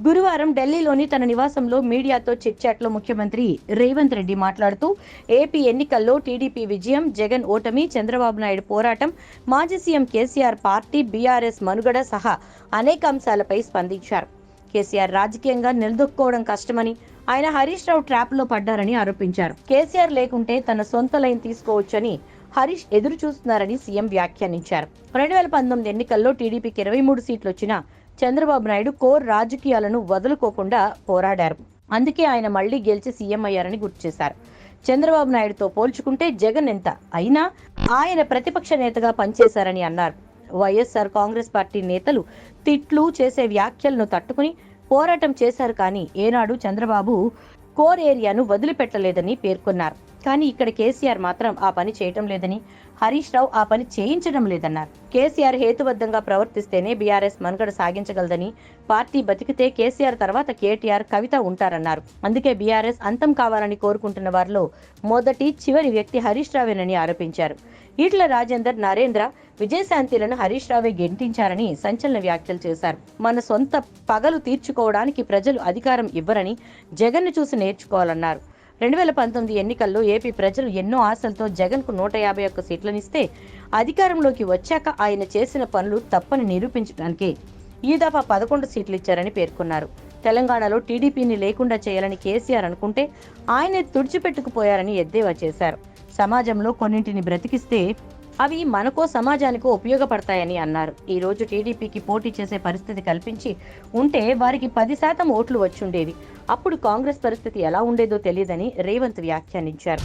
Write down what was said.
గురువారం ఢిల్లీలోని తన నివాసంలో మీడియాతో చిట్చాట్లో ముఖ్యమంత్రి రేవంత్ రెడ్డి మాట్లాడుతూ ఏపీ ఎన్నికల్లో టీడీపీ విజయం, జగన్ ఓటమి, చంద్రబాబు నాయుడు పోరాటం, మాజీ సీఎం కేసీఆర్ పార్టీ, బీఆర్ఎస్ మనుగడ సహా అనేక అంశాలపై స్పందించారు. కేసీఆర్ రాజకీయంగా నిలదొక్కుకోవడం కష్టమని, ఆయన హరీష్ రావు ట్రాప్లో పడ్డారని ఆరోపించారు. కేసీఆర్ లేకుంటే తన సొంత లైన్ తీసుకోవచ్చని హరీష్ ఎదురు చూస్తున్నారని సీఎం వ్యాఖ్యానించారు. 2019 ఎన్నికల్లో టీడీపీకి 23 సీట్లు వచ్చినా చంద్రబాబు నాయుడు కోర్ రాజకీయాలను వదులుకోకుండా పోరాడారు. అందుకే ఆయన మళ్లీ గెలిచి సీఎం అయ్యారని గుర్తు చేశారు. చంద్రబాబు నాయుడుతో పోల్చుకుంటే జగన్ ఎంత అయినా ఆయన ప్రతిపక్ష నేతగా పనిచేశారని అన్నారు. వైఎస్ఆర్ కాంగ్రెస్ పార్టీ నేతలు తిట్లు చేసే వ్యాఖ్యలను తట్టుకుని పోరాటం చేశారు, కానీ ఏనాడు చంద్రబాబు కోర్ ఏరియాను వదిలిపెట్టలేదని పేర్కొన్నారు. కానీ ఇక్కడ కేసీఆర్ మాత్రం ఆ పని చేయటం లేదని, హరీష్ రావు ఆ పని చేయించడం లేదన్నారు. కేసీఆర్ హేతుబద్ధంగా ప్రవర్తిస్తేనే బీఆర్ఎస్ మనుగడ సాగించగలదని, పార్టీ బతికితే కేసీఆర్ తర్వాత కేటీఆర్, కవిత ఉంటారన్నారు. అందుకే బీఆర్ఎస్ అంతం కావాలని కోరుకుంటున్న వారిలో మొదటి చివరి వ్యక్తి హరీష్ రావేనని ఆరోపించారు. ఈటల రాజేందర్, నరేంద్ర, విజయశాంతిలను హరీష్ రావే గెంటించారని సంచలన వ్యాఖ్యలు చేశారు. మన సొంత పగలు తీర్చుకోవడానికి ప్రజలు అధికారం ఇవ్వరని జగన్ను చూసి నేర్చుకోవాలన్నారు. 2019 ఎన్నికల్లో ఏపీ ప్రజలు ఎన్నో ఆశలతో జగన్కు 151 సీట్లనిస్తే అధికారంలోకి వచ్చాక ఆయన చేసిన పనులు తప్పని నిరూపించడానికి ఈ దఫా 11 సీట్లు ఇచ్చారని పేర్కొన్నారు. తెలంగాణలో టీడీపీని లేకుండా చేయాలని కేసీఆర్ అనుకుంటే ఆయనే తుడిచిపెట్టుకుపోయారని ఎద్దేవా చేశారు. సమాజంలో కొన్నింటిని బ్రతికిస్తే అవి మనకో సమాజానికో ఉపయోగపడతాయని అన్నారు. ఈ రోజు టీడీపీకి పోటీ చేసే పరిస్థితి కల్పించి ఉంటే వారికి 10% ఓట్లు వచ్చుండేవి. అప్పుడు కాంగ్రెస్ పరిస్థితి ఎలా ఉండేదో తెలియదని రేవంత్ వ్యాఖ్యానించారు.